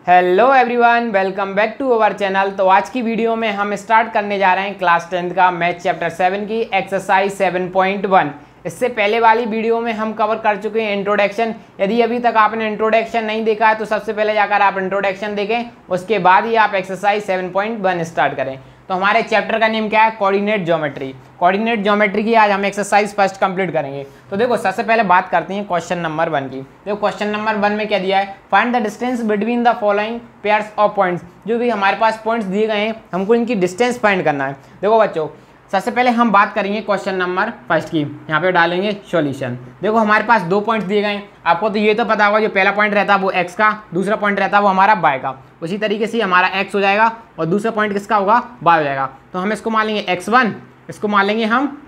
Hello everyone, welcome back to our channel. तो आज की वीडियो में हम स्टार्ट करने जा रहे हैं क्लास 10th का मैथ चैप्टर 7 की एक्सरसाइज 7.1। इससे पहले वाली वीडियो में हम कवर कर चुके हैं इंट्रोडक्शन। यदि अभी तक आपने इंट्रोडक्शन नहीं देखा है तो सबसे पहले जाकर आप इंट्रोडक्शन देखें, उसके बाद ही आप एक्सरसाइज 7.1 स्टार्ट करें। तो हमारे चैप्टर का नेम क्या है? Coordinate geometry. कोऑर्डिनेट ज्योमेट्री की आज हम एक्सरसाइज फर्स्ट कंप्लीट करेंगे। तो देखो सबसे पहले बात करते हैं क्वेश्चन नंबर 1 की। देखो क्वेश्चन नंबर 1 में क्या दिया है? Find the distance between the following pairs of points. जो भी हमारे पास पॉइंट्स दिए गए हैं, हमको इनकी डिस्टेंस फाइंड करना है। देखो बच्चों, सबसे पहले हम बात करेंगे क्वेश्चन नंबर फर्स्ट की। यहाँ पे डालेंगे सॉल्यूशन। देखो हमारे पास दो पॉइंट्स दिए गए हैं। आपको तो ये तो पता होगा, जो पहला पॉइंट रहता है वो एक्स का, दूसरा पॉइंट रहता है वो हमारा वाई का। उसी तरीके से हमारा एक्स हो जाएगा और दूसरा पॉइंट किसका होगा? वाई हो जाएगा। तो हम इसको मान लेंगे x1, इसको मान लेंगे हम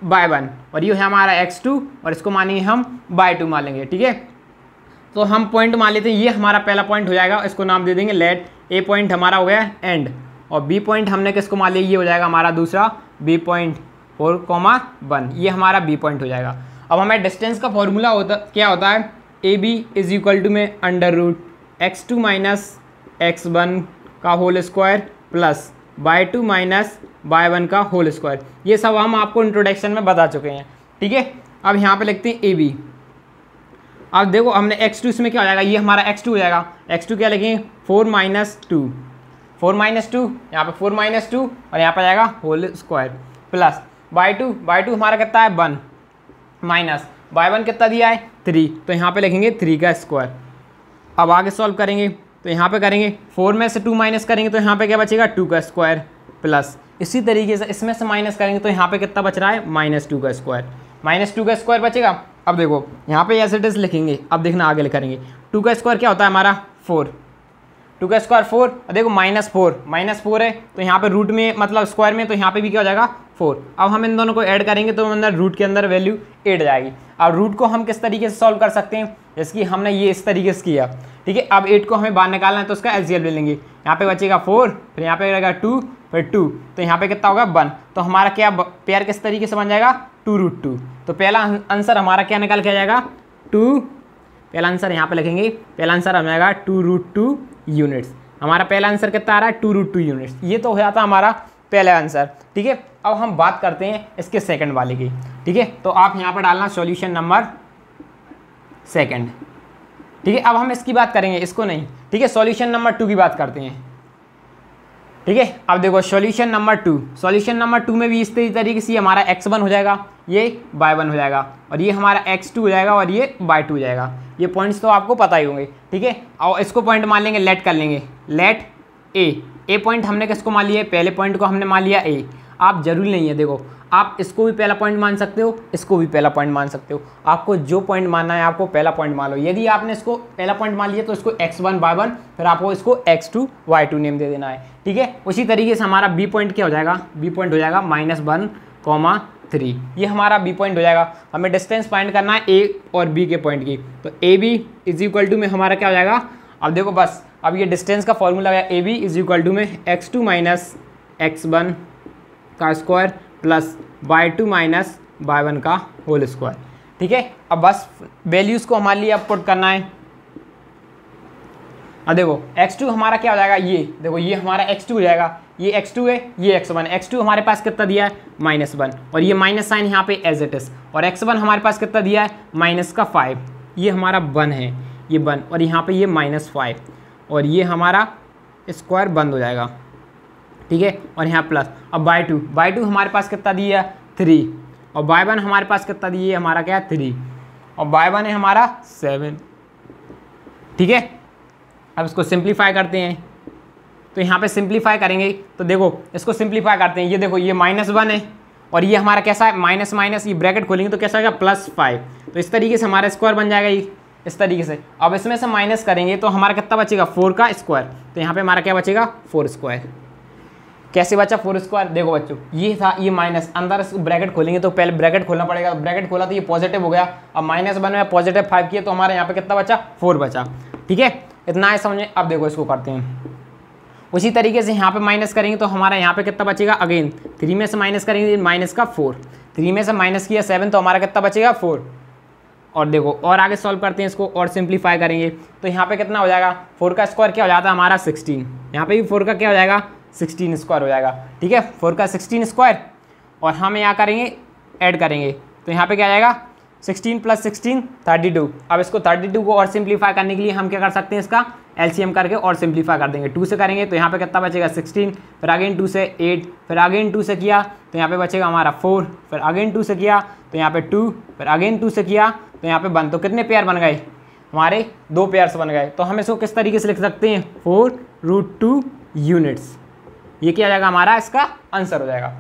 y1, और ये है हमारा x2, और इसको मानेंगे हम y2 मान लेंगे। ठीक है, तो हम पॉइंट मान लेते हैं, ये हमारा पहला पॉइंट हो जाएगा, इसको नाम दे देंगे लेट। ए पॉइंट हमारा हो गया एंड, और बी पॉइंट हमने किसको मान लिया? ये हो जाएगा हमारा दूसरा बी पॉइंट 4,1, ये हमारा बी पॉइंट हो जाएगा। अब हमें डिस्टेंस का फॉर्मूला क्या होता है? A B is equal to में √x2 माइनस x1 का whole square plus y2 minus y1 का होल स्क्वायर। ये सब हम आपको इंट्रोडक्शन में बता चुके हैं। ठीक है, अब यहाँ पे लिखते हैं ए बी। अब देखो हमने x2, इसमें क्या हो जाएगा? ये हमारा x2 हो जाएगा। x2 क्या लिखेंगे? 4 माइनस 2, 4 माइनस 2, यहाँ पे 4 माइनस 2, और यहाँ पर जाएगा होल स्क्वायर प्लस y2 हमारा कितना है? 1 माइनस y1 कितना दिया है? 3, तो यहाँ पे लिखेंगे 3 का स्क्वायर। अब आगे सॉल्व करेंगे तो यहाँ पे करेंगे 4 में से 2 माइनस करेंगे तो यहाँ पे क्या बचेगा? 2 का स्क्वायर प्लस, इसी तरीके से इसमें से माइनस करेंगे तो यहाँ पे कितना बच रहा है? -2 का स्क्वायर। -2 का स्क्वायर बचेगा। अब देखो यहाँ पे एज इट इज लिखेंगे। अब देखना आगे करेंगे। 2 का स्क्वायर क्या होता है हमारा? 4, 2 का स्क्वायर 4, और देखो -4 है तो यहाँ पे रूट में मतलब स्क्वायर में, तो यहाँ पे भी क्या हो जाएगा? 4। अब हम इन दोनों को ऐड करेंगे तो अंदर रूट के अंदर वैल्यू 8 जाएगी। अब रूट को हम किस तरीके से सॉल्व कर सकते हैं? जैसे कि हमने ये इस तरीके से किया। ठीक है, अब 8 को हमें बाहर निकालना है तो उसका एलसीएम ले लेंगे। यहाँ पे बचेगा 4, फिर यहाँ पे रहेगा 2, फिर 2, तो यहाँ पे कितना होगा? 1। तो हमारा क्या पेयर किस तरीके से बन जाएगा? 2√2। तो पहला आंसर हमारा क्या निकल के आ जाएगा? 2। पहला आंसर यहाँ पे लिखेंगे, पहला आंसर हो जाएगा 2√2 यूनिट्स। हमारा पहला आंसर कितना आ रहा है? 2√2 यूनिट्स। ये तो हो जाता हमारा पहला आंसर। ठीक है, अब हम बात करते हैं इसके सेकंड वाले की। ठीक है, तो आप यहाँ पर डालना सॉल्यूशन नंबर सेकंड। ठीक है, अब हम इसकी बात करेंगे, इसको नहीं। ठीक है, सॉल्यूशन नंबर 2 की बात करते हैं। ठीक है, अब देखो सॉल्यूशन नंबर 2। सॉल्यूशन नंबर 2 में भी इस तरीके से हमारा x1 हो जाएगा, ये y1 हो जाएगा, और ये हमारा x2 हो जाएगा, और ये y2 हो जाएगा। ये पॉइंट्स तो आपको पता ही होंगे। ठीक है, और इसको पॉइंट मान लेंगे, लेट कर लेंगे, लेट ए पॉइंट हमने किसको मान लिया है? पहले पॉइंट को हमने मान लिया ए। आप जरूरी नहीं है, देखो आप इसको भी पहला पॉइंट मान सकते हो, इसको भी पहला पॉइंट मान सकते हो। आपको जो पॉइंट मानना है आपको पहला पॉइंट मान लो। यदि आपने इसको पहला पॉइंट मान लिया तो इसको x1 y1, फिर आपको इसको x2 y2 नेम दे देना है। ठीक है, उसी तरीके से हमारा बी पॉइंट क्या हो जाएगा? बी पॉइंट हो जाएगा -1,3। ये हमारा बी पॉइंट हो जाएगा। हमें डिस्टेंस फाइंड करना है ए और बी के पॉइंट की। तो A B is equal to में हमारा क्या हो जाएगा? अब देखो बस, अब ये डिस्टेंस का फॉर्मूला है, A B is equal to में x2 माइनस x1 का square plus y2 minus y1 का होल स्क्वायर। ठीक है, अब बस वैल्यूज़ को हमारे लिए अब पुट करना है। अब देखो x2 हमारा क्या हो जाएगा? ये देखो, ये हमारा x2 हो जाएगा, ये x2 है, ये x1। x2 हमारे पास कितना दिया है? -1, और ये माइनस साइन यहाँ पे एज इट इज। और x1 हमारे पास कितना दिया है? -5। ये हमारा 1 है, ये 1, और यहाँ पे ये -5, और ये हमारा स्क्वायर बंद हो जाएगा। ठीक है, और यहाँ प्लस। अब y2 हमारे पास कितना दिया है? 3, और y1 हमारे पास कितना दिया है? हमारा क्या है? 3, और y1 है हमारा 7। ठीक है, अब इसको सिंप्लीफाई करते हैं। तो यहाँ पे सिंप्लीफाई करेंगे तो देखो इसको सिंप्लीफाई करते हैं। ये देखो, ये -1 है, और ये हमारा कैसा है? माइनस माइनस, ये ब्रैकेट खोलेंगे तो कैसा होगा? +5। तो इस तरीके से हमारा स्क्वायर बन जाएगा ये, इस तरीके से। अब इसमें से माइनस करेंगे तो हमारा कितना बचेगा? 4 का स्क्वायर। तो यहाँ पे हमारा क्या बचेगा? 4 स्क्वायर। कैसे बचा 4 स्क्वायर? देखो बच्चों, ये था, ये माइनस, अंदर ब्रैकेट खोलेंगे तो पहले ब्रैकेट खोलना पड़ेगा। ब्रैकेट खोला तो ये पॉजिटिव हो गया। अब -1 में +5 किया तो हमारे यहाँ पे कितना बचा? 4 बचा। ठीक है, इतना है समझे। अब देखो इसको करते हैं उसी तरीके से, यहाँ पे माइनस करेंगे तो हमारा यहाँ पे कितना बचेगा? अगेन 3 में से माइनस करेंगे, माइनस का 4, 3 में से माइनस किया 7, तो हमारा कितना बचेगा? 4, और देखो और आगे सॉल्व करते हैं इसको और सिंप्लीफाई करेंगे तो यहाँ पे कितना हो जाएगा, 4 का स्क्वायर क्या हो जाता है हमारा 16, यहाँ पे भी 4 का क्या हो जाएगा 16 स्क्वायर हो जाएगा। ठीक है, 4 का 16 स्क्वायर और हम यहाँ करेंगे ऐड करेंगे तो यहाँ पे क्या आ जाएगा 16 + 16 32। अब इसको 32 को और सिंप्लीफाई करने के लिए हम क्या कर सकते हैं, इसका एलसीएम करके और सिंप्लीफाई कर देंगे। 2 से करेंगे तो यहाँ पे कितना बचेगा 16, फिर अगेन 2 से 8, फिर अगेन 2 से किया तो यहाँ पे बचेगा हमारा 4, फिर अगेन 2 से किया तो यहाँ पे 2, फिर अगेन 2 से किया तो यहाँ पे 1। तो कितने पेयर बन गए हमारे, 2 पेयर्स बन गए। तो हम इसको किस तरीके से लिख सकते हैं 4√2 यूनिट्स। ये क्या आ जाएगा हमारा, इसका आंसर हो जाएगा।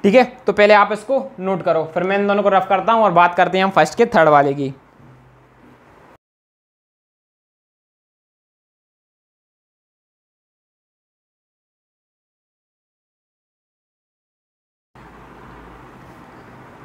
ठीक है, तो पहले आप इसको नोट करो, फिर मैं इन दोनों को रफ करता हूँ और बात करते हैं हम फर्स्ट के थर्ड वाले की।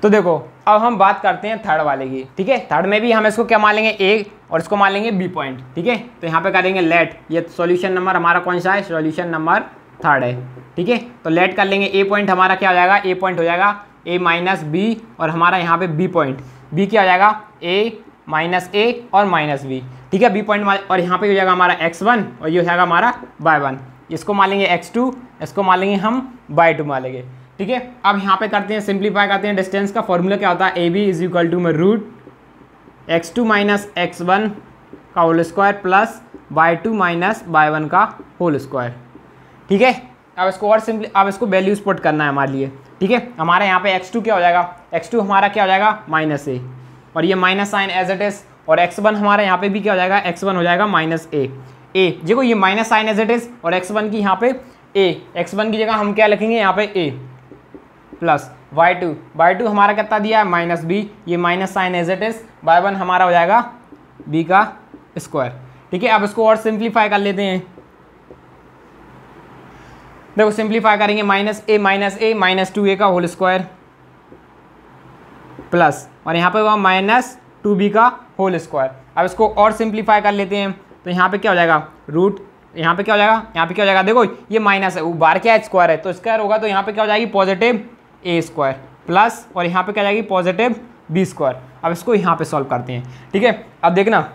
तो देखो अब हम बात करते हैं थर्ड वाले की। ठीक है, थर्ड में भी हम इसको क्या मान लेंगे ए और इसको मान लेंगे बी पॉइंट। ठीक है, तो यहाँ पे करेंगे लेट, ये सॉल्यूशन नंबर हमारा कौन सा है, सॉल्यूशन नंबर थर्ड है। ठीक है, तो लेट कर लेंगे, ए पॉइंट हमारा क्या हो जाएगा, ए पॉइंट हो जाएगा ए माइनस बी और हमारा यहाँ पे बी पॉइंट, बी क्या हो जाएगा ए माइनस ए और माइनस बी। ठीक है, बी पॉइंट और यहाँ पे हो जाएगा हमारा x1 और ये हो जाएगा हमारा y1। इसको मान लेंगे x2, इसको मान लेंगे हम y2 मान लेंगे। ठीक है, अब यहाँ पे करते हैं सिंप्लीफाई करते हैं। डिस्टेंस का फॉर्मूला क्या होता है, A B is equal to में रूट x2 माइनस x1 का whole square plus y2 minus y1 का होल स्क्वायर। ठीक है, अब इसको और सिंपली अब इसको वैल्यूज पुट करना है हमारे लिए। ठीक है, हमारे यहाँ पे x2 क्या हो जाएगा, x2 हमारा क्या हो जाएगा माइनस ए और ये minus sign as it is, और x1 हमारा यहाँ पे भी क्या हो जाएगा, x1 हो जाएगा माइनस ए। देखो ये minus sign as it is और x1 की यहाँ पे x1 की जगह हम क्या लिखेंगे यहाँ पे a प्लस y2 हमारा कितना दिया है माइनस b, ये minus sign as it is, y1 हमारा हो जाएगा b का स्क्वायर। ठीक है, अब इसको और सिंप्लीफाई कर लेते हैं। देखो सिंप्लीफाई करेंगे माइनस ए माइनस 2a का होल स्क्वायर प्लस और यहाँ पे हुआ माइनस 2b का होल स्क्वायर। अब इसको और सिंप्लीफाई कर लेते हैं तो यहाँ पे क्या हो जाएगा रूट, यहाँ पे क्या हो जाएगा, यहाँ पे क्या हो जाएगा, देखो ये माइनस है, बार क्या है स्क्वायर है तो स्क्वायर होगा तो यहाँ पे क्या हो जाएगी पॉजिटिव ए स्क्वायर प्लस और यहाँ पे क्या जाएगी पॉजिटिव बी स्क्वायर। अब इसको यहाँ पे सॉल्व करते हैं। ठीक है, अब देखना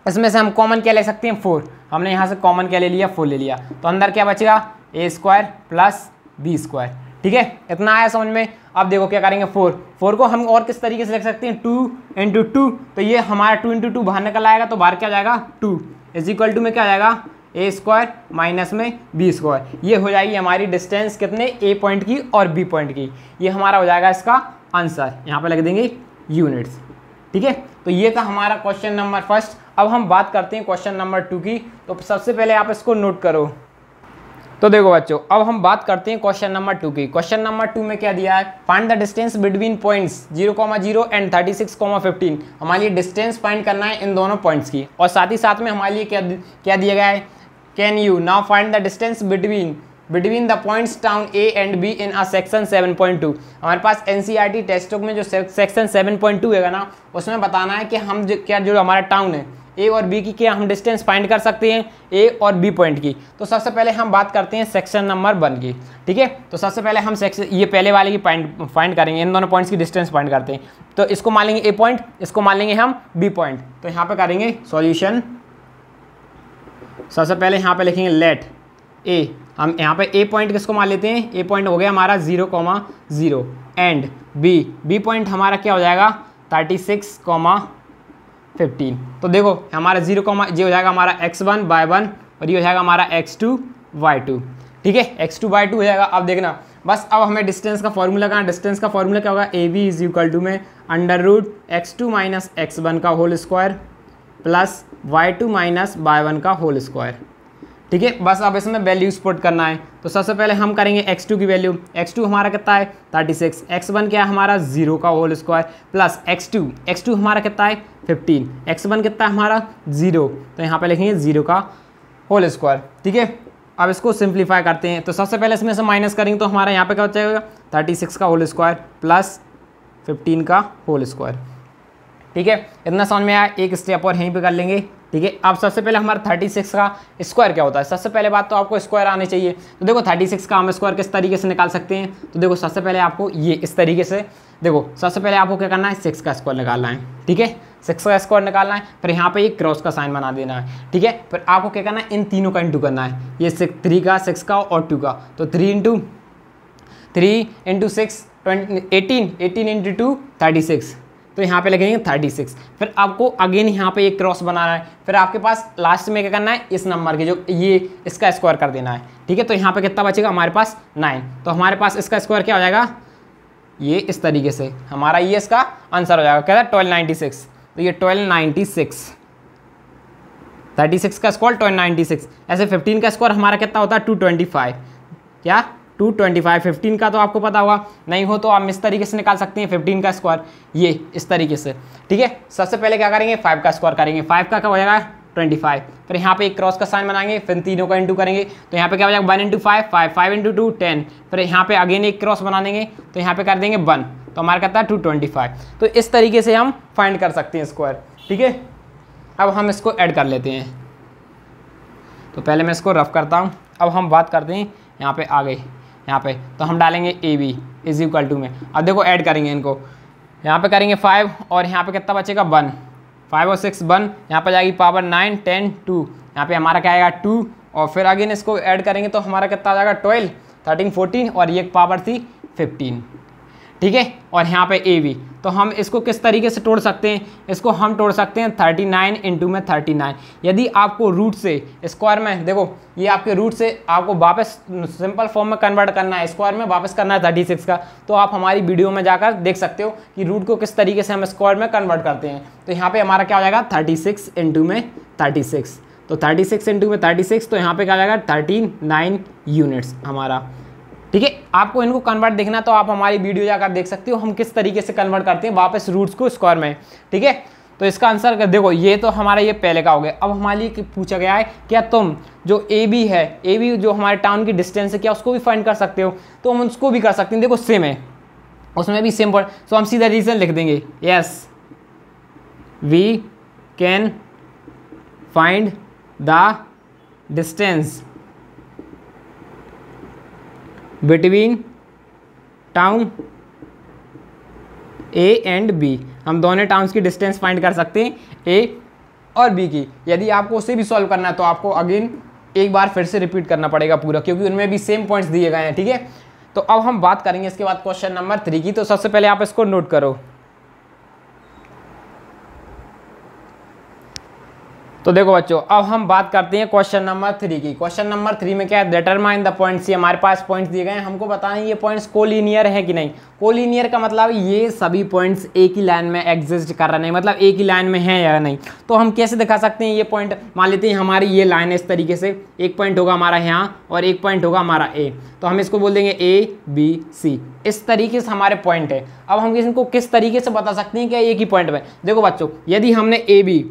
इसमें से हम कॉमन क्या ले सकते हैं 4, हमने यहाँ से कॉमन क्या ले लिया 4 ले लिया तो अंदर क्या बचेगा ए स्क्वायर प्लस बी स्क्वायर। ठीक है, इतना आया समझ में। अब देखो क्या करेंगे 4 को हम और किस तरीके से लिख सकते हैं 2 × 2, तो ये हमारा 2 × 2 बाहर निकल आएगा तो बाहर क्या जाएगा 2 इज इक्वल टू में क्या जाएगा ए स्क्वायर माइनस में बी स्क्वायर। ये हो जाएगी हमारी डिस्टेंस कितने ए पॉइंट की और बी पॉइंट की, ये हमारा हो जाएगा इसका आंसर, यहाँ पे लग देंगे यूनिट्स। ठीक है, तो ये था हमारा क्वेश्चन नंबर फर्स्ट। अब हम बात करते हैं क्वेश्चन नंबर 2 की। तो सबसे पहले आप इसको नोट करो। तो देखो बच्चों अब हम बात करते हैं क्वेश्चन नंबर 2 की। क्वेश्चन नंबर 2 में क्या दिया है, find the distance between points 0,0 and 36,15। हमारे लिए डिस्टेंस फाइंड करना है इन दोनों पॉइंट्स की और साथ ही साथ में हमारे लिए क्या दिया गया है, can you now find the distance between the points town A and be in a section 7.2। हमारे पास एनसीईआरटी टेक्स्ट बुक में जो सेक्शन 7.2 है ना, उसमें बताना है कि हम जो हमारा टाउन है ए और बी की क्या हम डिस्टेंस फाइंड कर सकते हैं ए और बी पॉइंट की। तो सबसे पहले हम बात करते हैं सेक्शन नंबर 1 की। ठीक है, तो सबसे पहले हम सेक्शन ये पहले वाले की फाइंड करेंगे, इन दोनों पॉइंट्स की डिस्टेंस फाइंड करते हैं। तो इसको मान लेंगे ए पॉइंट, इसको मान लेंगे हम बी पॉइंट। तो यहाँ पे करेंगे सॉल्यूशन, सबसे पहले यहाँ पे लिखेंगे लेट ए, हम यहाँ पे ए पॉइंट किसको मान लेते हैं, ए पॉइंट हो गया हमारा 0,0 एंड बी पॉइंट हमारा क्या हो जाएगा 36,15। तो देखो हमारा 0, ये हो जाएगा हमारा x1 y1 और ये हो जाएगा हमारा x2 y2। ठीक है, x2 y2 हो जाएगा। अब देखना बस अब हमें डिस्टेंस का फॉर्मूला कहाँ, डिस्टेंस का फॉर्मूला क्या होगा, A B is equal to में √x2 माइनस x1 का whole square plus y2 minus y1 का होल स्क्वायर। ठीक है, बस अब इसमें वैल्यूज पुट करना है। तो सबसे पहले हम करेंगे x2 की वैल्यू, x2 हमारा कितना है 36, x1 क्या है हमारा 0 का होल स्क्वायर प्लस x2 हमारा कितना है 15, x1 कितना है हमारा 0, तो यहाँ पे लिखेंगे 0 का होल स्क्वायर। ठीक है, अब इसको सिंप्लीफाई करते हैं। तो सबसे पहले इसमें से माइनस करेंगे तो हमारा यहाँ पे क्या हो जाएगा 36 का होल स्क्वायर प्लस 15 का होल स्क्वायर। ठीक है, इतना समझ में आया, एक स्टेप और यहीं पे कर लेंगे। ठीक है, अब सबसे पहले हमारा 36 का स्क्वायर क्या होता है, सबसे पहले बात तो आपको स्क्वायर आने चाहिए। तो देखो 36 का हम स्क्वायर किस तरीके से निकाल सकते हैं, तो देखो सबसे पहले आपको ये इस तरीके से, देखो सबसे पहले आपको क्या करना है 6 का स्क्वायर निकालना है। ठीक है, 6 का स्क्वायर निकालना है, फिर यहाँ पे एक क्रॉस का साइन बना देना है, ठीक है। फिर आपको क्या करना है, इन तीनों का इंटू करना है, ये 3 का, 6 का और 2 का, तो 3 इंटू 6 18 इंटू 2 36, तो यहाँ पे लगेंगे 36। फिर आपको अगेन यहाँ पे एक क्रॉस बनाना है, फिर आपके पास लास्ट में क्या करना है, इस नंबर के जो ये इसका स्क्वायर कर देना है, ठीक है। तो यहाँ पे कितना बचेगा हमारे पास 9, तो हमारे पास इसका स्क्वायर क्या हो जाएगा, ये इस तरीके से हमारा ये इसका आंसर हो जाएगा, क्या था 1296, तो ये 1296, 36 का स्क्वायर 1296। ऐसे 15 का स्क्वायर हमारा कितना होता है 225, क्या 225। 15 का तो आपको पता होगा, नहीं हो तो आप इस तरीके से निकाल सकते हैं 15 का स्क्वायर, ये इस तरीके से, ठीक है। सबसे पहले क्या करेंगे, 5 का स्क्वायर करेंगे, 5 का क्या हो जाएगा 25, फिर यहाँ पे एक क्रॉस का साइन बनाएंगे, फिर तीनों का इंटू करेंगे, तो यहाँ पे क्या हो जाएगा 1 इंटू 5 5, 5 इंटू 2 10, फिर यहाँ पे अगेन एक क्रॉस बना देंगे, तो यहाँ पे कर देंगे 1, तो हमारा कहता है 225। तो इस तरीके से हम फाइंड कर सकते हैं स्क्वायर, ठीक है। अब हम इसको ऐड कर लेते हैं, तो पहले मैं इसको रफ करता हूँ। अब हम बात करते हैं यहाँ पे आ गए, यहाँ पे तो हम डालेंगे AB इज इक्वल टू में, अब देखो ऐड करेंगे इनको, यहाँ पे करेंगे 5 और यहाँ पे कितना बचेगा 1, 5 और 6 1, यहाँ पर जाएगी पावर 9 10 2, यहाँ पे हमारा क्या आएगा 2, और फिर अगेन इसको ऐड करेंगे तो हमारा कितना आ जाएगा 12 13 14, और ये पावर थी 15, ठीक है। और यहाँ पे AB, तो हम इसको किस तरीके से तोड़ सकते हैं, इसको हम तोड़ सकते हैं 39 इंटू में 39। यदि आपको रूट से स्क्वायर में, देखो ये आपके रूट से आपको वापस सिंपल फॉर्म में कन्वर्ट करना है, स्क्वायर में वापस करना है 36 का, तो आप हमारी वीडियो में जाकर देख सकते हो कि रूट को किस तरीके से हम स्क्वायर में कन्वर्ट करते हैं। तो यहाँ पर हमारा क्या हो जाएगा 36 इंटू में 36, तो 36 इंटू में 36, तो यहाँ पर क्या आ जाएगा 39 यूनिट्स हमारा, ठीक है। आपको इनको कन्वर्ट देखना तो आप हमारी वीडियो जाकर देख सकते हो हम किस तरीके से कन्वर्ट करते हैं वापस रूट्स को स्क्वायर में, ठीक है। तो इसका आंसर देखो, ये तो हमारा ये पहले का हो गया। अब हमारे लिए पूछा गया है क्या तुम जो AB है, AB जो हमारे टाउन की डिस्टेंस है, क्या उसको भी फाइंड कर सकते हो, तो हम उसको भी कर सकते हैं। देखो सेम है, उसमें भी सेम वर्ड, तो हम सीधा रीजन लिख देंगे, yes we can find the distance between town A and B, हम दोनों टाउन्स की डिस्टेंस फाइंड कर सकते हैं A और B की। यदि आपको उसे भी सॉल्व करना है तो आपको अगेन एक बार फिर से रिपीट करना पड़ेगा पूरा, क्योंकि उनमें भी सेम पॉइंट्स दिए गए हैं, ठीक है। तो अब हम बात करेंगे इसके बाद क्वेश्चन नंबर 3 की। तो सबसे पहले आप इसको नोट करो। तो देखो बच्चों, अब हम बात करते हैं क्वेश्चन नंबर 3 की। क्वेश्चन नंबर 3 में क्या है, डिटरमाइन द पॉइंट्स। ये हमारे पास पॉइंट्स दिए गए हैं, हमको बताना है ये पॉइंट्स कोलिनियर है कि नहीं। कोलिनियर का मतलब ये सभी पॉइंट्स एक ही लाइन में एग्जिस्ट कर रहे हैं, मतलब एक ही लाइन में है या नहीं। तो हम कैसे दिखा सकते हैं ये पॉइंट, मान लेते हैं हमारी ये लाइन है इस तरीके से, एक पॉइंट होगा हमारा यहाँ और एक पॉइंट होगा हमारा A, तो हम इसको बोल देंगे ABC। इस तरीके से हमारे पॉइंट है। अब हम इनको किस तरीके से बता सकते हैं कि एक ही पॉइंट में। देखो बच्चों, यदि हमने AB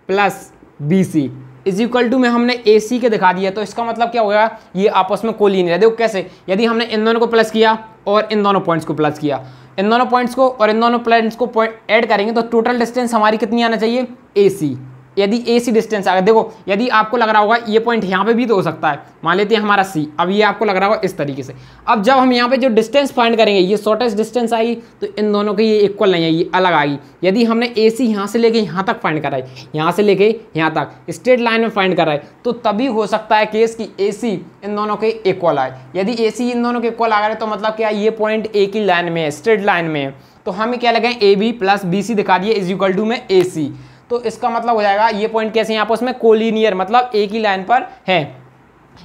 plus BC is equal to में हमने AC के दिखा दिया, तो इसका मतलब क्या होगा, ये आपस में कोलिनियर है। देखो कैसे, यदि हमने इन दोनों को प्लस किया और इन दोनों पॉइंट्स को प्लस किया, इन दोनों पॉइंट्स को और इन दोनों पॉइंट्स को ऐड करेंगे तो टोटल डिस्टेंस हमारी कितनी आना चाहिए AC। यदि AC डिस्टेंस आ गया, देखो यदि आपको लग रहा होगा ये पॉइंट यहाँ पे भी तो हो सकता है, मान लेते हैं हमारा C, अब ये आपको लग रहा होगा इस तरीके से। अब जब हम यहाँ पे जो डिस्टेंस फाइंड करेंगे, ये शॉर्टेस्ट डिस्टेंस आई तो इन दोनों की ये इक्वल नहीं है, ये अलग आएगी। यदि हमने AC यहाँ से लेके यहाँ तक फाइंड करा है, यहाँ से लेके यहाँ तक स्ट्रेट लाइन में फाइंड करा है, तो तभी हो सकता है केस कि AC इन दोनों के इक्वल आए। यदि AC इन दोनों के इक्वल आ गए तो मतलब क्या, ये पॉइंट एक ही लाइन में है, स्ट्रेट लाइन में है, तो हमें क्या लगाएं AB प्लस BC दिखा दिए इज इक्वल टू में AC। तो इसका मतलब हो जाएगा ये पॉइंट कैसे हैं आपस में कोलिनियर, मतलब एक ही लाइन पर है,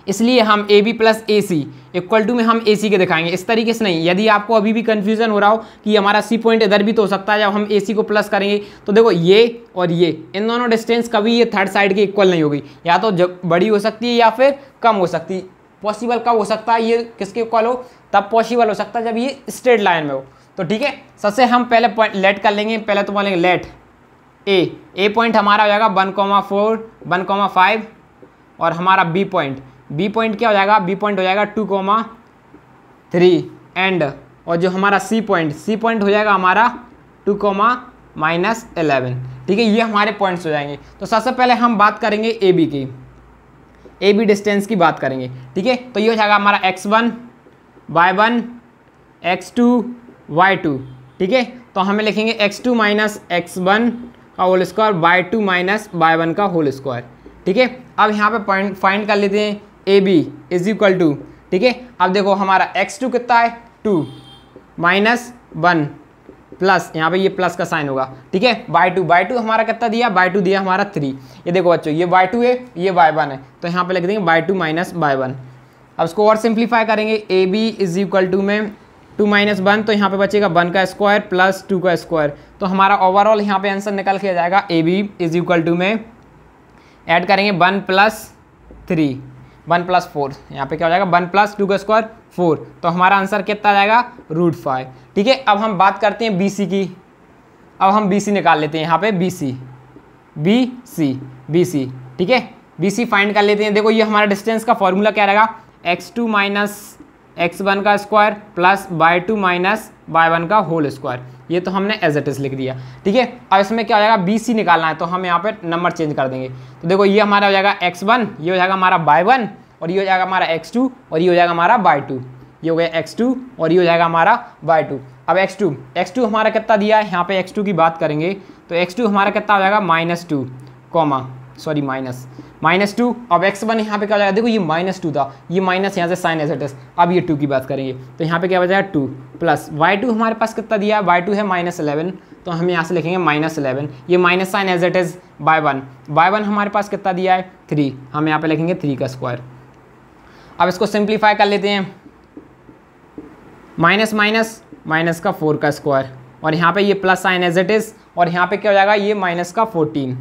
इसलिए हम AB plus AC equal to में हम AC के दिखाएंगे, इस तरीके से नहीं। यदि आपको अभी भी कंफ्यूजन हो रहा हो कि हमारा C पॉइंट इधर भी तो हो सकता है, जब हम AC को प्लस करेंगे तो देखो ये और ये इन दोनों डिस्टेंस कभी ये थर्ड साइड के इक्वल नहीं होगी, या तो बड़ी हो सकती है या फिर कम हो सकती है। पॉसिबल कब हो सकता है ये किसके इक्वल हो, तब पॉसिबल हो सकता है जब ये स्ट्रेट लाइन में हो। तो ठीक है, सबसे हम पहले पॉइंट लेट कर लेंगे। पहले तो बोलेंगे लेट ए पॉइंट हमारा हो जाएगा 1,4 1,5 और हमारा बी पॉइंट क्या हो जाएगा, बी पॉइंट हो जाएगा 2,3 एंड और जो हमारा सी पॉइंट हो जाएगा हमारा 2,-11। ठीक है, ये हमारे पॉइंट्स हो जाएंगे। तो सबसे पहले हम बात करेंगे ए बी डिस्टेंस की बात करेंगे। ठीक है, तो ये हो जाएगा हमारा x1 y1 x2 y2। ठीक है, तो हमें लिखेंगे x2 - x1 का whole square by 2 minus by 1 का होल स्क्वायर। ठीक है, अब यहाँ पे पॉइंट फाइंड कर लेते हैं A B is equal to, ठीक है, अब देखो हमारा x2 कितना है 2 माइनस 1 प्लस, यहाँ पे ये प्लस का साइन होगा, ठीक है, बाय 2 हमारा कितना दिया, बाय 2 दिया हमारा 3। ये देखो बच्चों, ये बाय 2 है, ये बाय 1 है, तो यहाँ पे लिख देंगे बाय 2 माइनस बाय 1। अब इसको और सिंप्लीफाई करेंगे, A B is equal to में 2 माइनस 1, तो यहाँ पे बचेगा 1 का स्क्वायर प्लस 2 का स्क्वायर, तो हमारा ओवरऑल यहाँ पे आंसर निकल के आ जाएगा A B is equal to में ऐड करेंगे 1 प्लस 3 1 प्लस 4, यहाँ पे क्या हो जाएगा 1 प्लस 2 का स्क्वायर 4, तो हमारा आंसर कितना आ जाएगा √5। ठीक है, अब हम बात करते हैं BC की। अब हम BC निकाल लेते हैं, यहाँ पे BC, ठीक है, BC फाइंड कर लेते हैं। देखो ये हमारा डिस्टेंस का फॉर्मूला क्या रहेगा, x2 माइनस x1 का square plus by 2 minus by 1 का होल स्क्वायर, ये तो हमने एज इट इज लिख दिया। ठीक है, अब इसमें क्या हो जाएगा BC निकालना है, तो हम यहाँ पे नंबर चेंज कर देंगे। तो देखो ये हमारा हो जाएगा x1, ये हो जाएगा हमारा बाय 1, और ये हो जाएगा हमारा x2, और ये हो जाएगा हमारा बाय 2। ये हो गया x2 और ये हो जाएगा हमारा बाय 2। अब x2 हमारा कितना दिया है, यहाँ पे x2 की बात करेंगे तो x2 हमारा कितना हो जाएगा -2 -2। अब x1 यहाँ पे क्या हो जाएगा, देखो ये -2 था, ये माइनस यहाँ से साइन एज इट इज। अब ये 2 की बात करेंगे तो यहाँ पे क्या हो जाएगा 2 प्लस y2 हमारे पास कितना दिया है, y2 है -11, तो हम यहाँ से लिखेंगे -11, ये minus sign as it is by 1 हमारे पास कितना दिया है 3, हम यहाँ पे लिखेंगे 3 का स्क्वायर। अब इसको सिंप्लीफाई कर लेते हैं, माइनस का 4 का स्क्वायर, और यहाँ पे ये plus sign as it is, और यहाँ पे क्या हो जाएगा ये माइनस का 14।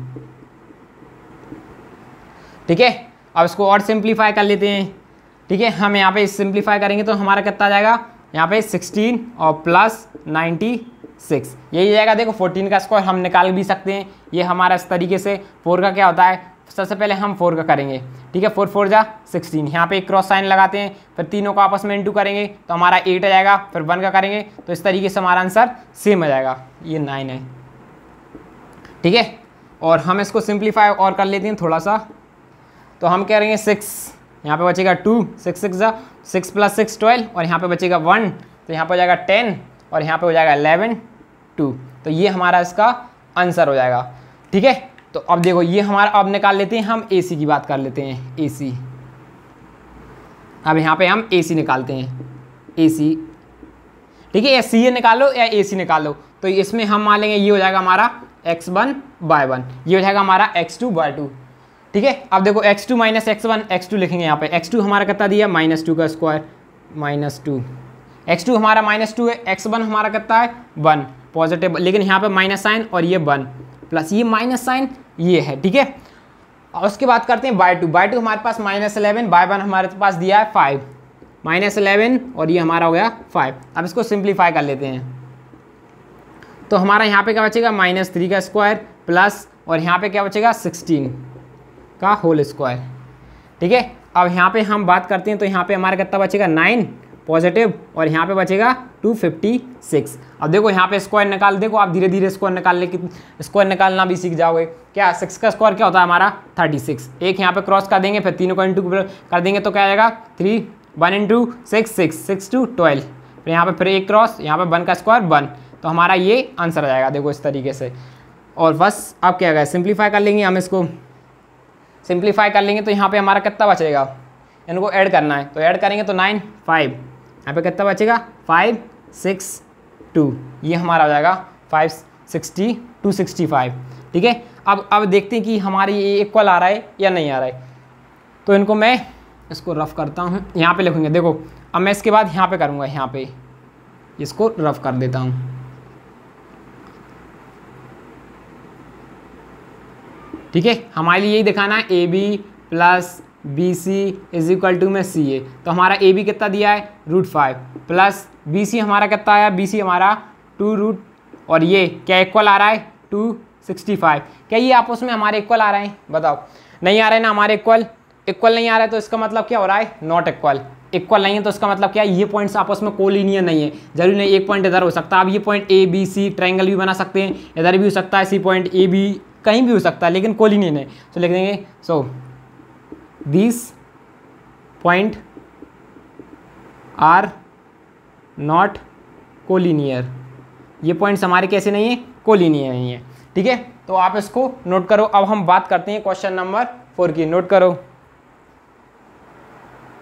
ठीक है, अब इसको और सिंप्लीफाई कर लेते हैं। ठीक है, हम यहाँ पे सिंप्लीफाई करेंगे तो हमारा कितना आ जाएगा, यहाँ पे 16 और प्लस 96, यही जाएगा। देखो 14 का स्क्वायर हम निकाल भी सकते हैं, ये हमारा इस तरीके से। 4 का क्या होता है, सबसे पहले हम 4 का करेंगे, ठीक है, 4 4 जा 16, यहाँ पे एक क्रॉस साइन लगाते हैं, फिर तीनों को आपस में इंटू करेंगे तो हमारा 8 आ जाएगा, फिर 1 का करेंगे तो इस तरीके से हमारा आंसर सेम आ जाएगा, ये 9 है। ठीक है, और हम इसको सिंप्लीफाई और कर लेते हैं थोड़ा सा, तो हम करेंगे 6, यहाँ पे बचेगा 2, 6 6 जा 6 प्लस 6 12, और यहाँ पे बचेगा 1, तो यहाँ पे हो जाएगा 10, और यहाँ पे हो जाएगा 11 2, तो ये हमारा इसका आंसर हो जाएगा। ठीक है, तो अब देखो ये हमारा, अब निकाल लेते हैं हम AC की बात कर लेते हैं, AC। अब यहाँ पे हम AC निकालते हैं, AC। ठीक है, या CA निकालो या AC निकालो, तो इसमें हम मान लेंगे ये हो जाएगा हमारा x1 बाय 1, ये हो जाएगा हमारा x2 बाय 2। ठीक है, अब देखो x2 माइनस x1, x2 लिखेंगे यहाँ पे, x2 हमारा कितना दिया -2 का स्क्वायर, -2, x2 हमारा -2 है, x1 हमारा कितना है 1 पॉजिटिव, लेकिन यहाँ पे माइनस साइन और ये 1 प्लस ये माइनस साइन ये है। ठीक है, और उसके बाद करते हैं बाय 2 हमारे पास -11, बाय 1 हमारे पास दिया है 5, -11 और ये हमारा हो गया 5। अब इसको सिंप्लीफाई कर लेते हैं, तो हमारा यहाँ पे क्या बचेगा -3 का स्क्वायर प्लस, और यहाँ पे क्या बचेगा 16 का होल स्क्वायर। ठीक है, अब यहाँ पे हम बात करते हैं तो यहाँ पे हमारा कितना बचेगा 9 पॉजिटिव, और यहाँ पे बचेगा 256। अब देखो यहाँ पे स्क्वायर निकाल, देखो आप धीरे धीरे स्क्वायर निकालना भी सीख जाओगे। क्या 6 का स्क्वायर क्या होता है हमारा 36, एक यहाँ पे क्रॉस कर देंगे, फिर तीनों को इंटू कर देंगे तो क्या आएगा 3 1 इंटू 6 6 2 12, फिर यहाँ पे फिर एक क्रॉस, यहाँ पे 1 का स्क्वायर 1, तो हमारा ये आंसर आ जाएगा। देखो इस तरीके से, और बस अब क्या गया सिंप्लीफाई कर लेंगे, हम इसको सिंप्लीफाई कर लेंगे तो यहाँ पे हमारा कितना बचेगा, इनको ऐड करना है तो ऐड करेंगे तो 9 5, यहाँ पे कितना बचेगा 5 6 2, ये हमारा हो जाएगा 560 265। ठीक है, अब देखते हैं कि हमारी ये इक्वल आ रहा है या नहीं आ रहा है, तो इनको मैं इसको रफ करता हूँ, यहाँ पे लिखूँगे। देखो अब मैं इसके बाद यहाँ पे करूँगा, यहाँ पे इसको रफ कर देता हूँ। ठीक है, हमारे लिए यही दिखाना है AB plus BC is equal to में CA, तो हमारा AB कितना दिया है √5 प्लस BC हमारा कितना आया, BC हमारा 2 और ये क्या इक्वल आ रहा है 265। क्या ये आपस में हमारे इक्वल आ रहे हैं, बताओ। नहीं आ रहे ना हमारे इक्वल नहीं आ रहा है, तो इसका मतलब क्या हो रहा है नॉट इक्वल नहीं है, तो इसका मतलब क्या है ये पॉइंट्स आपस में कोलिनियर नहीं है। जरूरी नहीं एक पॉइंट इधर हो सकता है, आप ये पॉइंट ABC ट्रायंगल भी बना सकते हैं, इधर भी हो सकता है, C पॉइंट AB कहीं भी हो सकता है, लेकिन कोलिनियर है, तो लिख देंगे सो these point are not collinear, ये पॉइंट्स हमारे कैसे नहीं है कोलिनियर नहीं है। ठीक है, तो आप इसको नोट करो। अब हम बात करते हैं क्वेश्चन नंबर 4 की, नोट करो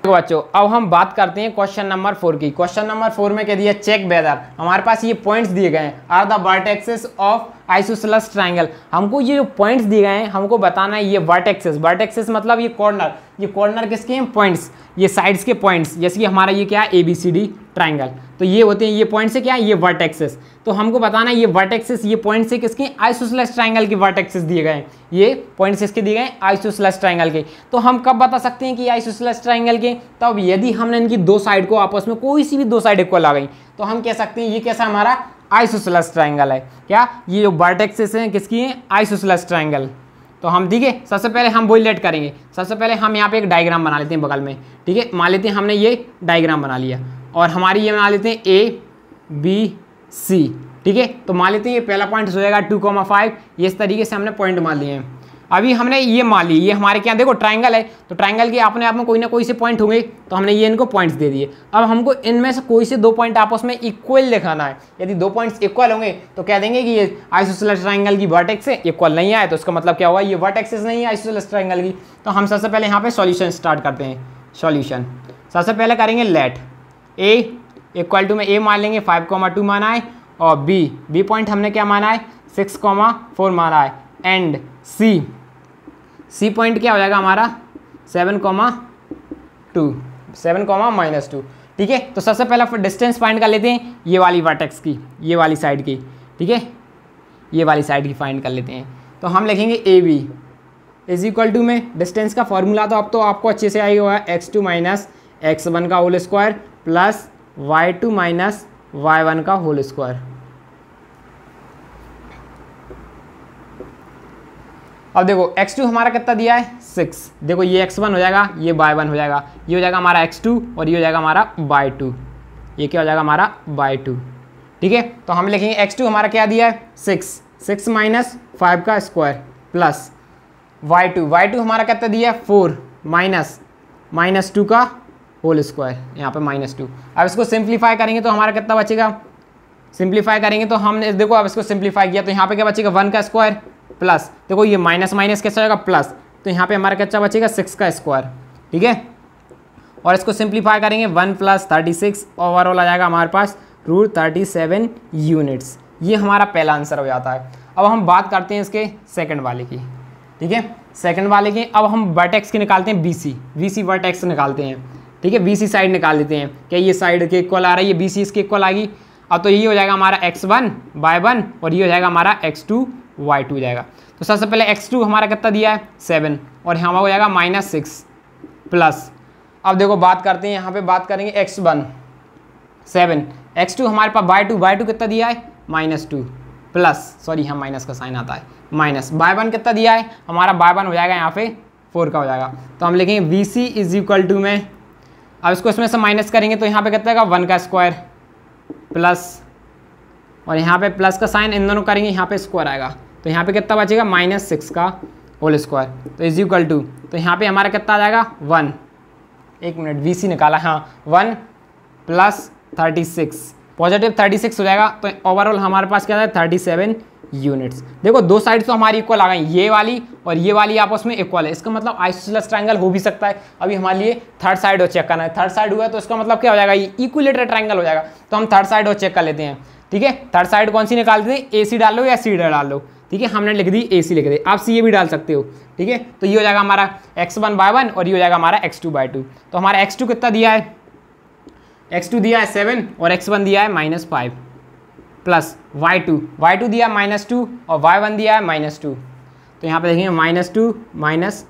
बच्चों। अब हम बात करते हैं क्वेश्चन नंबर 4 की। क्वेश्चन नंबर 4 में क्या दिया, चेक वेदर, हमारे पास ये पॉइंट्स दिए गए हैं, are the vertexes of isosceles triangle. हमको ये जो पॉइंट्स दिए गए हैं हमको बताना है ये वर्टेक्सेस, वर्टेक्सेस मतलब ये कॉर्नर किसके हैं, पॉइंट्स, ये साइड्स के पॉइंट्स, जैसे कि हमारा ये क्या है ABCD ट्रायंगल, तो ये होते हैं, ये पॉइंट्स से क्या है, ये वर्टेक्सेस। तो हमको बताना है ये वर्टेक्सेस, ये पॉइंट्स से किसके, आइसोसेलेस ट्रायंगल के वर्टेक्सेस दिए गए हैं, ये पॉइंट्स इसके दिए गए हैं आइसोसेलेस ट्रायंगल के। तो हम कब बता सकते हैं कि आइसोसेलेस ट्रायंगल के, तब यदि हमने इनकी दो साइड को आपस में कोई सी भी दो साइड इक्वल आ गई तो हम कह सकते हैं ये कैसा हमारा आइसोसेलेस ट्रायंगल है। क्या ये जो वर्टेक्सेस हैं किसकी हैं, आइसोसेलेस ट्रायंगल। तो हम ठीक है, सबसे पहले हम वही लेट करेंगे। सबसे पहले हम यहाँ पे एक डायग्राम बना लेते हैं बगल में, ठीक है, मान लेते हैं हमने ये डायग्राम बना लिया और हमारी ये बना लेते हैं ABC, ठीक है। तो मान लेते हैं ये पहला पॉइंट हो जाएगा 2,5, ये इस तरीके से हमने पॉइंट मान लिए हैं। अभी हमने ये मान ली, ये हमारे क्या देखो ट्रायंगल है, तो ट्रायंगल के अपने आप में कोई ना कोई से पॉइंट होंगे, तो हमने ये इनको पॉइंट्स दे दिए। अब हमको इनमें से कोई से दो पॉइंट आपस में इक्वल दिखाना है। यदि दो पॉइंट्स इक्वल होंगे तो कह देंगे कि ये आइसोसेलेस ट्रायंगल की वर्टेक्स से इक्वल नहीं आए, तो इसका मतलब क्या हुआ, ये वर्टेक्सेस नहीं है आइसोसेलेस ट्रायंगल की। तो हम सबसे पहले यहाँ पे सॉल्यूशन स्टार्ट करते हैं। सॉल्यूशन सबसे पहले करेंगे लेट A इक्वल टू में A मान लेंगे 5,2 माना है, और B पॉइंट हमने क्या माना है 6,4 माना है, एंड C पॉइंट क्या हो जाएगा हमारा 7,2, ठीक है। तो सबसे पहला डिस्टेंस फाइंड कर लेते हैं ये वाली वर्टेक्स की, ये वाली साइड की, ठीक है, ये वाली साइड की फाइंड कर लेते हैं। तो हम लिखेंगे AB इज इक्वल टू में डिस्टेंस का फॉर्मूला तो अब तो आपको अच्छे से आएगा हुआ है, x2 माइनस x1 का whole square plus y2 minus y1 का होल स्क्वायर। अब देखो x2 हमारा कितना दिया है 6, देखो ये x1 हो जाएगा, ये y1 हो जाएगा, ये हो जाएगा हमारा x2 और ये हो जाएगा हमारा y2, ये क्या हो जाएगा हमारा y2, ठीक है। तो हम लिखेंगे x2 हमारा क्या दिया है 6 माइनस 5 का स्क्वायर प्लस y2 हमारा कितना दिया है 4 माइनस 2 का होल स्क्वायर, यहाँ पे -2। अब इसको सिंप्लीफाई करेंगे तो हमारा कितना बचेगा, सिंप्लीफाई करेंगे तो हमने देखो अब इसको सिंप्लीफाई किया तो यहाँ पे क्या बचेगा 1 का स्क्वायर प्लस, देखो ये माइनस कैसा होगा प्लस, तो यहाँ पे हमारा क्या बचेगा 6 का स्क्वायर, ठीक है। और इसको सिंप्लीफाई करेंगे 1 + 36, ओवरऑल आ जाएगा हमारे पास √37 यूनिट्स। ये हमारा पहला आंसर हो जाता है। अब हम बात करते हैं इसके सेकंड वाले की, ठीक है, सेकंड वाले की। अब हम वर्टेक्स की निकालते हैं BC वर्टेक्स निकालते हैं, ठीक है, BC साइड निकाल लेते हैं। क्या ये साइड के इक्वल आ रहा है, ये BC इसके इक्वल आ गई। अब तो ये हो जाएगा हमारा x1 y1 और ये हो जाएगा हमारा x2 y2 हो जाएगा। तो सबसे पहले x2 हमारा कितना दिया है 7 और यहाँ हो जाएगा -6 प्लस, अब देखो बात करते हैं यहाँ पे, बात करेंगे x1 7, x2 हमारे पास y2 कितना दिया है -2 प्लस, सॉरी यहाँ माइनस का साइन आता है माइनस, y1 कितना दिया है हमारा y1 हो जाएगा यहाँ पे 4 का हो जाएगा। तो हम लिखेंगे BC इज इक्वल टू में, अब इसको इसमें से माइनस करेंगे तो यहाँ पे कितना आएगा 1 का स्क्वायर प्लस, और यहाँ पे प्लस का साइन इन दोनों करेंगे, यहाँ पे स्क्वायर आएगा, तो यहाँ पे कितना बचेगा -6 का होल स्क्वायर, तो इज इक्वल टू, तो यहाँ पे हमारा कितना आ जाएगा 1, एक मिनट BC निकाला, हाँ 1 + 36 पॉजिटिव 36 हो जाएगा। तो ओवरऑल हमारे पास क्या है 37 यूनिट्स। देखो दो साइड तो हमारी इक्वल आ गई, ये वाली और ये वाली आपस में इक्वल है, इसका मतलब आइसोसेलेस ट्रायंगल हो भी सकता है। अभी हमारे लिए थर्ड साइड और चेक करना है, थर्ड साइड हुआ है तो इसका मतलब क्या हो जाएगा, ये इक्विलेटरल ट्रायंगल हो जाएगा। तो हम थर्ड साइड और चेक कर लेते हैं, ठीक है। थर्ड साइड कौन सी निकालते हैं, AC डाल लो या C डाल लो, ठीक है, हमने लिख दी AC लिख दी, आप C भी डाल सकते हो, ठीक है। तो ये हो जाएगा हमारा x1 y1 और ये हो जाएगा हमारा x2 y2। तो हमारा x2 कितना दिया है, x2 दिया है 7 और x1 दिया है -5 प्लस y2 दिया है -2 और y1 दिया है -2। तो यहाँ पे देखेंगे -2 माइनस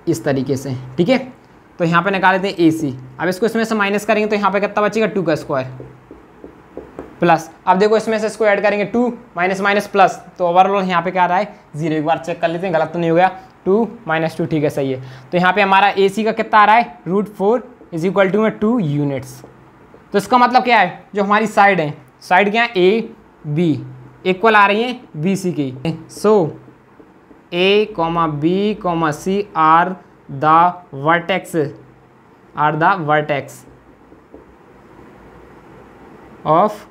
इस तरीके से, ठीक है। तो यहाँ पे निकाल लेते हैं AC, अब इसको इसमें से माइनस करेंगे तो यहाँ पे कितना बचेगा 2 का स्क्वायर प्लस, अब देखो इसमें से इसको ऐड करेंगे 2 माइनस प्लस, तो ओवरऑल यहाँ पे क्या आ रहा है 0। एक बार चेक कर लेते हैं गलत तो नहीं हो गया, 2 - 2 ठीक है सही है। तो यहाँ पे हमारा AC का कितना आ रहा है √4 इज इक्वल टू में 2 यूनिट्स। तो इसका मतलब क्या है, जो हमारी साइड है, साइड क्या है AB इक्वल आ रही है BC की। So A, B, C are the vertex of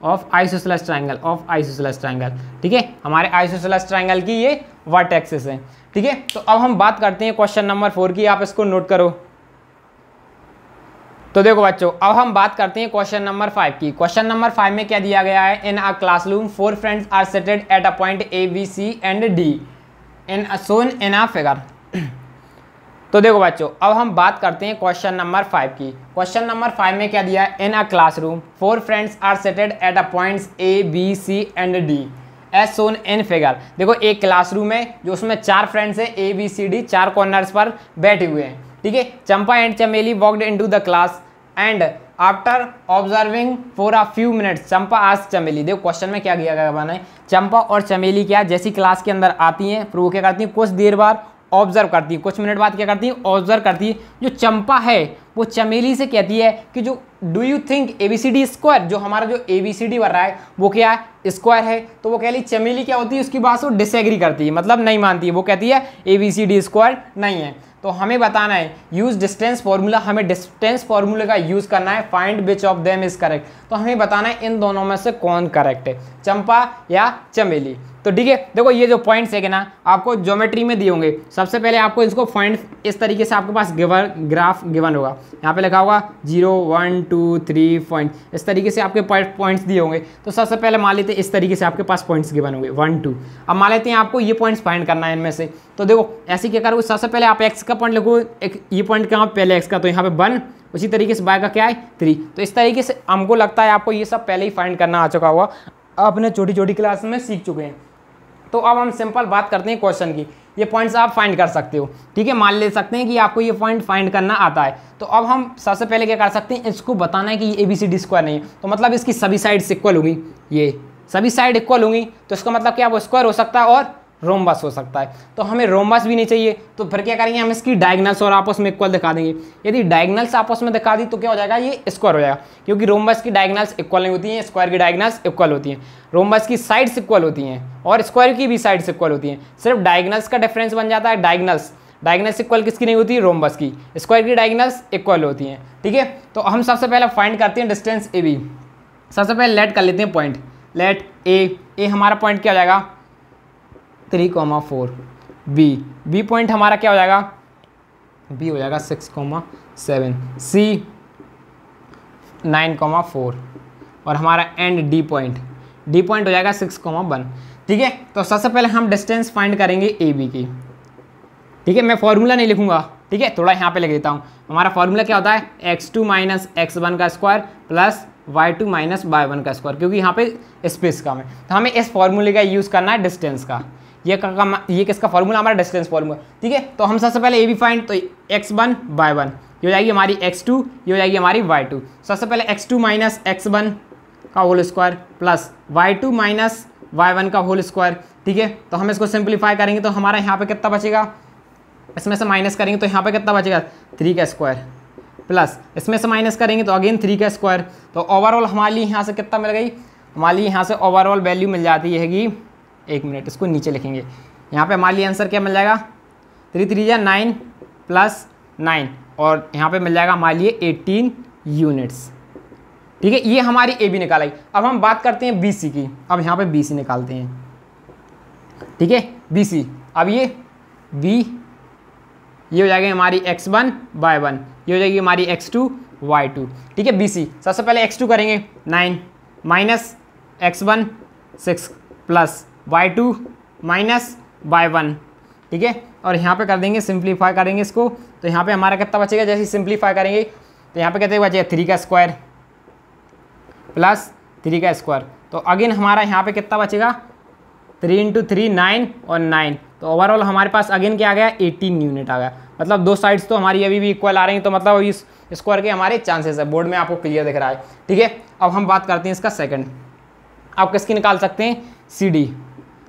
of isosceles triangle, ठीक है, हमारे आइसोसेलेस ट्रायंगल की ये वर्टेक्सेस हैं, ठीक है। तो अब हम बात करते हैं क्वेश्चन नंबर 4 की, आप इसको नोट करो। तो देखो बच्चों, अब हम बात करते हैं क्वेश्चन नंबर 5 की। क्वेश्चन नंबर 5 में क्या दिया गया है, in a classroom 4 friends are seated at a point A B C and D in shown in a figure. तो देखो बच्चों, अब हम बात करते हैं क्वेश्चन नंबर 5 की। क्वेश्चन नंबर 5 में क्या दिया है, in a classroom 4 friends are seated at a points A B C and D as shown in figure. देखो एक क्लासरूम है जो उसमें 4 फ्रेंड्स है, A B C D 4 corners पर बैठे हुए हैं, ठीक है। Champa and Chameli walked into the class and after observing for a few minutes Champa asked Chameli. देखो क्वेश्चन में क्या किया गया बना है, चंपा और चमेली क्या जैसी क्लास के अंदर आती हैं, फिर वो क्या करती हैं, कुछ देर बाद ऑब्जर्व करती है, कुछ मिनट बाद क्या करती है, ऑब्जर्व करती है। जो चंपा है वो चमेली से कहती है कि जो do you think ABCD square, जो हमारा जो ABCD बन रहा है वो क्या है, स्क्वायर है। तो वो कह ली चमेली क्या होती है, उसकी बात से वो डिसएग्री करती है, मतलब नहीं मानती है, वो कहती है ABCD स्क्वायर नहीं है। तो हमें बताना है यूज डिस्टेंस फॉर्मूला, हमें डिस्टेंस फॉर्मूले का यूज करना है, find which of them is correct. तो हमें बताना है इन दोनों में से कौन करेक्ट है, चंपा या चमेली। तो ठीक है, देखो ये जो पॉइंट्स है कि ना आपको ज्योमेट्री में दिए होंगे, सबसे पहले आपको इसको फाइंड इस तरीके से आपके पास ग्राफ गिवन होगा, यहाँ पे लिखा होगा 0 1 2 3 पॉइंट, इस तरीके से आपके पॉइंट्स दिए होंगे। तो सबसे पहले मान लेते हैं इस तरीके से आपके पास पॉइंट्स गिवन होंगे 1 2। अब मान लेते हैं आपको ये पॉइंट्स फाइंड करना है इनमें से। तो देखो ऐसे क्या करोगे, सबसे पहले आप एक्स का पॉइंट लिखो, एक ये पॉइंट कहाँ पहले एक्स का, तो यहाँ पे 1, उसी तरीके से बाय का क्या है 3। तो इस तरीके से हमको लगता है आपको ये सब पहले ही फाइंड करना आ चुका होगा, आपने छोटी छोटी क्लास में सीख चुके हैं। तो अब हम सिंपल बात करते हैं क्वेश्चन की, ये पॉइंट्स आप फाइंड कर सकते हो, ठीक है, मान ले सकते हैं कि आपको ये पॉइंट फाइंड करना आता है। तो अब हम सबसे पहले क्या कर सकते हैं, इसको बताना है कि ये ABCD स्क्वायर नहीं है, तो मतलब इसकी सभी साइड्स इक्वल होंगी, ये सभी साइड इक्वल होंगी, तो इसका मतलब क्या, वो स्क्वायर हो सकता है और रोम्बस हो सकता है। तो हमें रोम्बस भी नहीं चाहिए, तो फिर क्या करेंगे, हम इसकी डायगनल्स और आपस में इक्वल दिखा देंगे। यदि डायगनल्स आपस में दिखा दी तो क्या हो जाएगा, ये स्क्वायर हो जाएगा, क्योंकि रोम्बस की डायगनल्स इक्वल नहीं होती हैं, स्क्वायर की डायगनल्स इक्वल होती हैं। रोम्बस की साइड्स इक्वल होती हैं और स्क्वायर की भी साइड्स इक्वल होती हैं, सिर्फ डायगनल्स का डिफरेंस बन जाता है। डायगनल्स इक्वल किसकी नहीं होती है, रोम्बस की, स्क्वायर की डायगनल्स इक्वल होती हैं, ठीक है। तो हम सबसे पहले फाइंड करते हैं डिस्टेंस AB। सबसे पहले लेट कर लेते हैं पॉइंट, लेट ए हमारा पॉइंट क्या हो जाएगा 3,4, बी पॉइंट हमारा क्या हो जाएगा, बी हो जाएगा 6,7, सी 9,4 और हमारा एंड डी पॉइंट हो जाएगा 6,1, ठीक है। तो सबसे पहले हम डिस्टेंस फाइंड करेंगे AB की, ठीक है। मैं फॉर्मूला नहीं लिखूंगा, ठीक है, थोड़ा यहाँ पे लिख देता हूँ। हमारा फॉर्मूला क्या होता है, x2 माइनस x1 का square plus y2 minus y1 का स्क्वायर, क्योंकि यहाँ पे स्पेस कम है, तो हमें इस फॉर्मूले का यूज़ करना है डिस्टेंस का। ये किसका फॉर्मूला, हमारा डिस्टेंस फॉर्मूला, ठीक है। तो हम सबसे पहले AB फाइंड, तो x1 y1 ये हो जाएगी हमारी x2, ये हो जाएगी हमारी y2। सबसे पहले x2 माइनस x1 का whole square plus y2 minus y1 का होल स्क्वायर, ठीक है। तो हम इसको सिंप्लीफाई करेंगे तो हमारा यहाँ पे कितना बचेगा, इसमें से माइनस करेंगे तो यहाँ पे कितना बचेगा 3 का स्क्वायर प्लस इसमें से माइनस करेंगे तो अगेन 3 का स्क्वायर। तो ओवरऑल हमारे लिए यहाँ से कितना मिल गई, हमारे लिए यहाँ से ओवरऑल वैल्यू मिल जाती है, 1 मिनट इसको नीचे लिखेंगे। यहाँ पे हमारे लिए आंसर क्या मिल जाएगा, 3 3 या 9 प्लस 9 और यहाँ पे मिल जाएगा हमारे लिए 18 यूनिट्स, ठीक है। ये हमारी AB निकालाई। अब हम बात करते हैं BC की, अब यहाँ पे BC निकालते हैं, ठीक है, BC। अब ये B ये हो जाएगी हमारी x1 y1, ये हो जाएगी हमारी x2 y2, ठीक है। BC सबसे पहले x2 करेंगे 9 minus x1 6 plus y2 minus y1, ठीक है। और यहाँ पे कर देंगे सिंप्लीफाई करेंगे इसको, तो यहाँ पे हमारा कितना बचेगा, जैसे सिंप्लीफाई करेंगे तो यहाँ पे कहते हैं बचेगा 3 का स्क्वायर प्लस 3 का स्क्वायर। तो अगेन हमारा यहाँ पे कितना बचेगा 3 × 3 9 और 9, तो ओवरऑल हमारे पास अगेन क्या आ गया 18 यूनिट आ गया। मतलब दो साइड्स तो हमारी अभी भी इक्वल आ रही हैं, तो मतलब इस स्क्वायर के हमारे चांसेस है, बोर्ड में आपको क्लियर दिख रहा है, ठीक है। अब हम बात करते हैं इसका सेकंड, आप किसकी निकाल सकते हैं,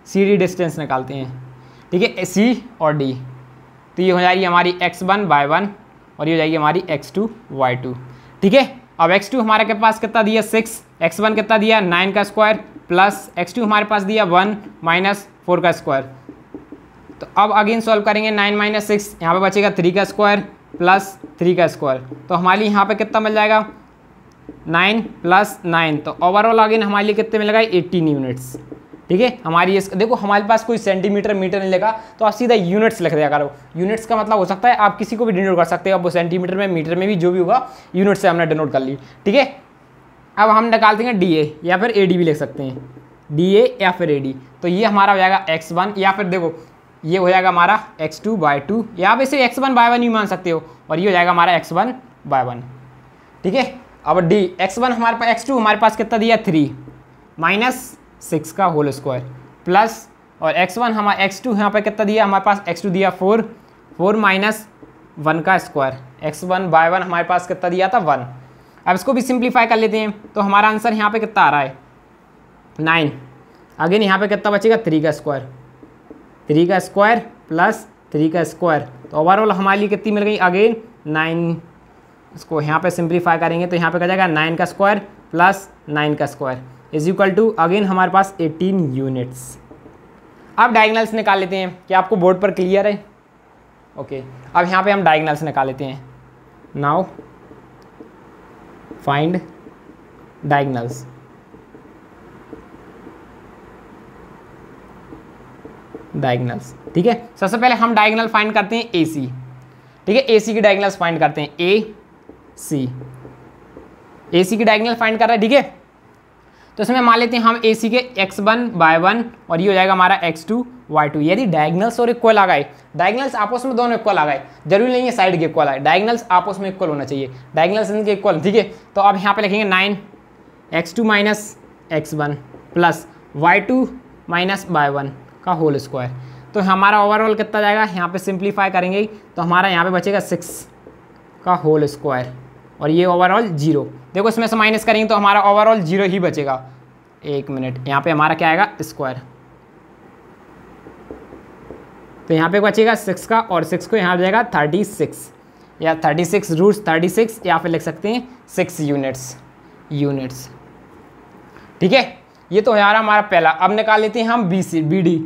CD डिस्टेंस निकालते हैं, ठीक है, C और D। तो ये हो जाएगी हमारी x1 y1 और ये हो जाएगी हमारी x2 y2, ठीक है। अब x2 हमारे के पास कितना दिया 6, x1 कितना दिया 9 का स्क्वायर प्लस x2 हमारे पास दिया 1 माइनस 4 का स्क्वायर। तो अब अगेन सॉल्व करेंगे 9 माइनस 6, यहाँ पे बचेगा 3 का स्क्वायर प्लस 3 का स्क्वायर। तो हमारे लिए यहाँ पे कितना मिल जाएगा 9 + 9, तो ओवरऑल अगेन हमारे लिए कितने मिलेगा 18 यूनिट्स। ठीक है, हमारी इस देखो हमारे पास कोई सेंटीमीटर मीटर नहीं लिखा तो आप सीधा यूनिट्स लिख दिया करो। यूनिट्स का मतलब हो सकता है आप किसी को भी डिनोट कर सकते हो, अब वो सेंटीमीटर में मीटर में भी जो भी होगा यूनिट से हमने डिनोट कर ली। ठीक है, अब हम निकालते हैं DA या फिर AD भी लिख सकते हैं, DA या फिर AD। तो ये हमारा हो जाएगा x1 या फिर देखो ये हो जाएगा हमारा x2/2 या आप इसे x1/1 भी मान सकते हो, और ये हो जाएगा हमारा x1/1। ठीक है, अब x1 हमारे पास x2 हमारे पास कितना दिया 3 - 6 का होल स्क्वायर प्लस, और x1 हमारा x2 यहाँ पर कितना दिया हमारे पास x2 दिया 4 - 1 का स्क्वायर, x1/1 हमारे पास कितना दिया था 1। अब इसको भी सिंप्लीफाई कर लेते हैं तो हमारा आंसर यहाँ पे कितना आ रहा है 9। अगेन यहाँ पे कितना बचेगा 3 का स्क्वायर, 3 का स्क्वायर प्लस 3 का स्क्वायर, तो ओवरऑल हमारे लिए कितनी मिल गई अगेन 9। इसको यहाँ पे सिंप्लीफाई करेंगे तो यहाँ पे क्या जाएगा 9 का स्क्वायर प्लस 9 का square is equal to again हमारे पास 18 यूनिट्स। अब डायगोनल्स निकाल लेते हैं, क्या आपको बोर्ड पर क्लियर है? ओके, अब यहाँ पे हम डायगोनल्स निकाल लेते हैं। Now find diagonals. डायगोनल्स, ठीक है, सबसे पहले हम डायगोनल फाइंड करते हैं AC। ठीक है, AC की डायगोनल्स फाइंड करते हैं, AC की डायगोनल फाइंड कर रहे हैं। ठीक है, तो इसमें मान लेते हैं हम AC के x1/1 और ये हो जाएगा हमारा x2/2। यदि डायगोनल्स और इक्वल आ गए, डायगोनल्स आपस में दोनों इक्वल आ गए, जरूरी नहीं है साइड के इक्वल आए, डायगोनल्स आपस में इक्वल होना चाहिए, डायगोनल्स इनके इक्वल। ठीक है, तो अब यहाँ पे लिखेंगे 9x2 - x1 plus y2 - y1 का होल स्क्वायर। तो हमारा ओवरऑल कितना जाएगा, यहाँ पे सिंप्लीफाई करेंगे तो हमारा यहाँ पे बचेगा 6 का होल स्क्वायर और ये ओवरऑल 0। देखो इसमें से माइनस करेंगे तो हमारा ओवरऑल 0 ही बचेगा। एक मिनट, यहाँ पे हमारा क्या आएगा स्क्वायर, तो यहाँ पे बचेगा 6 का और 6 को यहाँ जाएगा 36 या 36 रूट्स 36 या फिर लिख सकते हैं 6 यूनिट्स। ठीक है, ये तो यार हमारा पहला। अब निकाल लेते हैं हम BD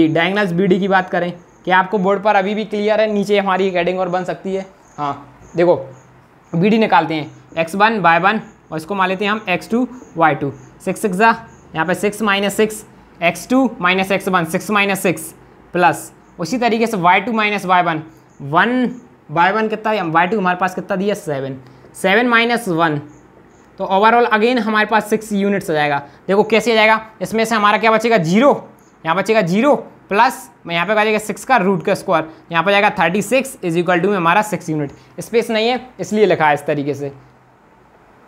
डायगोनल्स BD की बात करें, क्या आपको बोर्ड पर अभी भी क्लियर है? नीचे हमारी एक हेडिंग और बन सकती है। हाँ देखो BD निकालते हैं x1/1 और इसको मान लेते हैं हम x2/2। 6 यहाँ पे 6 - 6 x2 - x1 6 - 6 प्लस उसी तरीके से y2 - y1 1/1 कितना है, y2 हमारे पास कितना दिया 7 - 1, तो ओवरऑल अगेन हमारे पास 6 यूनिट्स हो जाएगा। देखो कैसे आ जाएगा, इसमें से हमारा क्या बचेगा 0, यहाँ बचेगा 0 प्लस मैं यहाँ पे बचेगा 6 का रूट का स्क्वायर, यहाँ पर जाएगा 36 इज इक्वल टू में हमारा 6 यूनिट। स्पेस नहीं है इसलिए लिखा है इस तरीके से।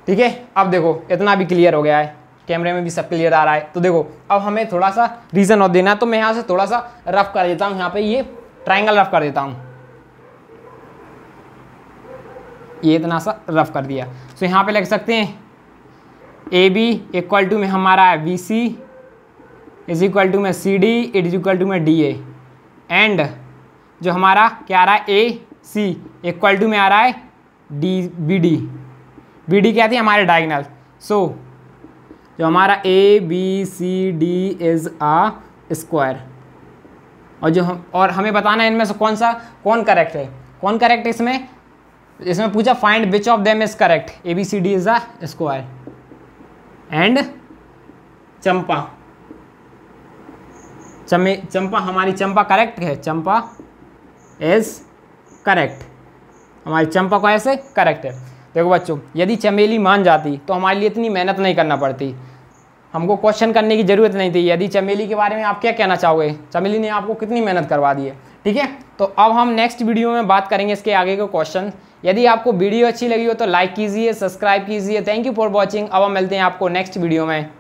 ठीक है, अब देखो इतना भी क्लियर हो गया है, कैमरे में भी सब क्लियर आ रहा है। तो देखो अब हमें थोड़ा सा रीज़न और देना है, तो मैं यहाँ से थोड़ा सा रफ कर देता हूँ, यहाँ पे ये ट्राइंगल रफ कर देता हूँ, ये इतना सा रफ कर दिया। तो यहाँ पे लिख सकते हैं AB इक्वल टू में हमारा है BC इज इक्वल टू में CD इज इक्वल टू में DA, एंड जो हमारा क्या आ रहा है AC इक्वल टू में आ रहा है BD क्या थी हमारे डायगोनल। सो जो हमारा ABCD इज आ स्क्वायर, और जो हमें बताना है इनमें से कौन करेक्ट है, कौन करेक्ट है। इसमें पूछा find which of them is correct, ABCD is a square and Champa हमारी चंपा करेक्ट है, चंपा इज करेक्ट, हमारी चंपा को ऐसे करेक्ट है। देखो बच्चों यदि चमेली मान जाती तो हमारे लिए इतनी मेहनत नहीं करना पड़ती, हमको क्वेश्चन करने की ज़रूरत नहीं थी। यदि चमेली के बारे में आप क्या कहना चाहोगे, चमेली ने आपको कितनी मेहनत करवा दी है। ठीक है, तो अब हम नेक्स्ट वीडियो में बात करेंगे इसके आगे के क्वेश्चन। यदि आपको वीडियो अच्छी लगी हो तो लाइक कीजिए, सब्सक्राइब कीजिए। Thank you for watching. अब हम मिलते हैं आपको नेक्स्ट वीडियो में।